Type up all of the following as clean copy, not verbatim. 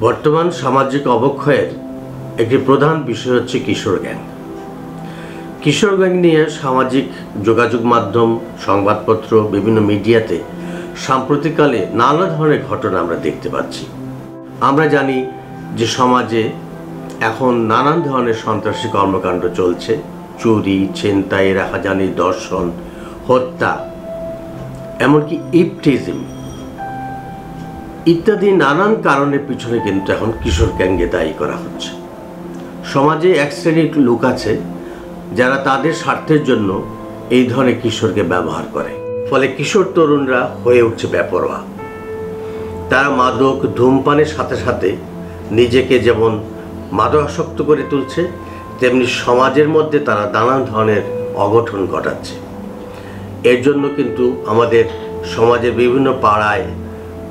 বর্তমান সামাজিক অবক্ষয়ের একটি প্রধান বিষয় হচ্ছে কিশোর গ্যাং। কিশোর গ্যাং নিয়ে সামাজিক যোগাযোগ মাধ্যম, সংবাদপত্র, বিভিন্ন মিডিয়াতে সাম্প্রতিককালে নানা ধরনের ঘটনা আমরা দেখতে পাচ্ছি। আমরা জানি যে সমাজে এখন নানান ধরনের সন্ত্রাসী কর্মকাণ্ড চলছে, চুরি, ছিনতাই, রাহাজানি, ধর্ষণ, হত্যা, এমনকি ইভটিজিং ইত্যাদি নানান কারণের পিছনে কিন্তু এখন কিশোর গ্যাংকে দায়ী করা হচ্ছে। সমাজে এক শ্রেণীর লোক আছে যারা তাদের স্বার্থের জন্য এই ধরনের কিশোরকে ব্যবহার করে, ফলে কিশোর তরুণরা হয়ে উঠছে বেপরোয়া। তারা মাদক, ধূমপানের সাথে সাথে নিজেকে যেমন মাদকাসক্ত করে তুলছে, তেমনি সমাজের মধ্যে তারা নানান ধরনের অঘটন ঘটাচ্ছে। এর জন্য কিন্তু আমাদের সমাজের বিভিন্ন পাড়ায়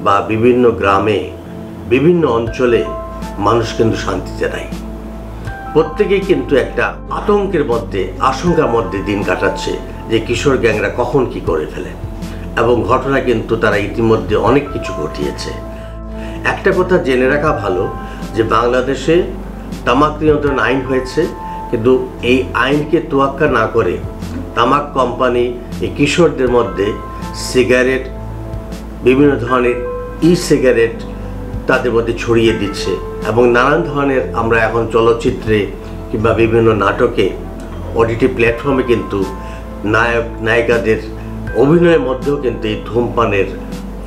বা বিভিন্ন গ্রামে, বিভিন্ন অঞ্চলে মানুষ কিন্তু শান্তিতে নাই। প্রত্যেকেই কিন্তু একটা আতঙ্কের মধ্যে, আশঙ্কার মধ্যে দিন কাটাচ্ছে যে কিশোর গ্যাংরা কখন কি করে ফেলে, এবং ঘটনা কিন্তু তারা ইতিমধ্যে অনেক কিছু ঘটিয়েছে। একটা কথা জেনে রাখা ভালো যে বাংলাদেশে তামাক নিয়ন্ত্রণ আইন হয়েছে, কিন্তু এই আইনকে তোয়াক্কা না করে তামাক কোম্পানি এই কিশোরদের মধ্যে সিগারেট, বিভিন্ন ধরনের সিগারেট তাদের মধ্যে ছড়িয়ে দিচ্ছে, এবং নানান ধরনের আমরা এখন চলচ্চিত্রে কিংবা বিভিন্ন নাটকে, ওটিটি প্ল্যাটফর্মে কিন্তু নায়ক নায়িকাদের অভিনয়ের মধ্যেও কিন্তু এই ধূমপানের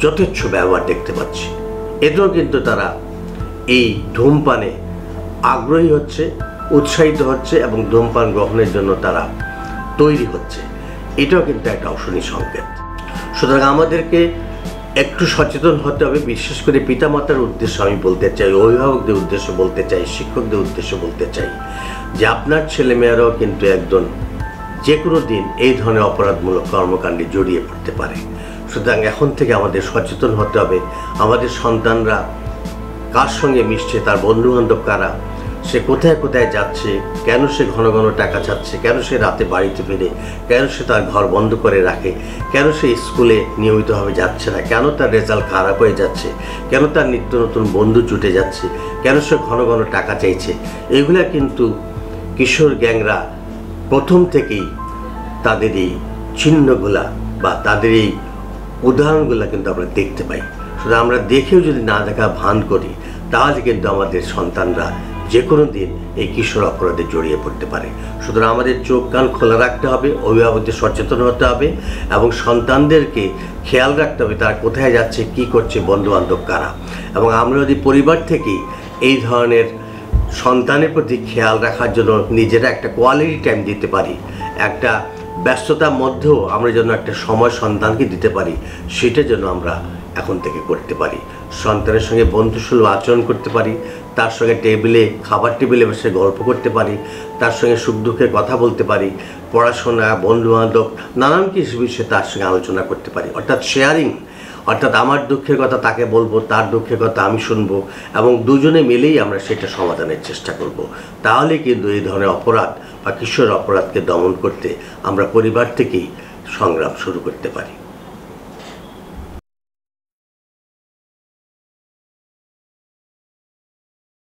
যথেচ্ছ ব্যবহার দেখতে পাচ্ছি। এতেও কিন্তু তারা এই ধূমপানে আগ্রহী হচ্ছে, উৎসাহিত হচ্ছে এবং ধূমপান গ্রহণের জন্য তারা তৈরি হচ্ছে। এটাও কিন্তু একটা অশনি সংকেত। সুতরাং আমাদেরকে একটু সচেতন হতে হবে। বিশেষ করে পিতামাতার উদ্দেশ্যে আমি বলতে চাই, অভিভাবকদের উদ্দেশ্যে বলতে চাই, শিক্ষকদের উদ্দেশ্যে বলতে চাই যে আপনার ছেলেমেয়েরাও কিন্তু একজন যে কোনো দিন এই ধরনের অপরাধমূলক কর্মকাণ্ডে জড়িয়ে পড়তে পারে। সুতরাং এখন থেকে আমাদের সচেতন হতে হবে। আমাদের সন্তানরা কার সঙ্গে মিশছে, তার বন্ধুবান্ধব কারা, সে কোথায় কোথায় যাচ্ছে, কেন সে ঘন ঘন টাকা চাচ্ছে, কেন সে রাতে বাড়িতে ফিরে, কেন সে তার ঘর বন্ধ করে রাখে, কেন সে স্কুলে নিয়মিতভাবে যাচ্ছে না, কেন তার রেজাল্ট খারাপ হয়ে যাচ্ছে, কেন তার নিত্য নতুন বন্ধু জুটে যাচ্ছে, কেন সে ঘন ঘন টাকা চাইছে। এগুলা কিন্তু কিশোর গ্যাংরা প্রথম থেকেই তাদের এই চিহ্নগুলা বা তাদের এই উদাহরণগুলো কিন্তু আমরা দেখতে পাই। শুধু আমরা দেখেও যদি না দেখা ভান করি, তাহলে কিন্তু আমাদের সন্তানরা যে কোনো দিন এই কিশোর অপরাধে জড়িয়ে পড়তে পারে। সুতরাং আমাদের চোখ কান খোলা রাখতে হবে, অভিভাবকদের সচেতন হতে হবে এবং সন্তানদেরকে খেয়াল রাখতে হবে তারা কোথায় যাচ্ছে, কি করছে, বন্ধুবান্ধব কারা। এবং আমরা যদি পরিবার থেকেই এই ধরনের সন্তানের প্রতি খেয়াল রাখার জন্য নিজেরা একটা কোয়ালিটি টাইম দিতে পারি, একটা ব্যস্ততার মধ্যেও আমরা যেন একটা সময় সন্তানকে দিতে পারি, সেটা যেন আমরা এখন থেকে করতে পারি। সন্তানের সঙ্গে বন্ধুসুলভ আচরণ করতে পারি, তার সঙ্গে খাবার টেবিলে বসে গল্প করতে পারি, তার সঙ্গে সুখ দুঃখের কথা বলতে পারি, পড়াশোনা, বন্ধুবান্ধব, নানান কিছু বিষয়ে তার সঙ্গে আলোচনা করতে পারি। অর্থাৎ শেয়ারিং, অর্থাৎ আমার দুঃখের কথা তাকে বলবো, তার দুঃখের কথা আমি শুনবো, এবং দুজনে মিলেই আমরা সেটা সমাধানের চেষ্টা করব। তাহলে কিন্তু এই ধরনের অপরাধ বা কিশোর অপরাধকে দমন করতে আমরা পরিবার থেকেই সংগ্রাম শুরু করতে পারি।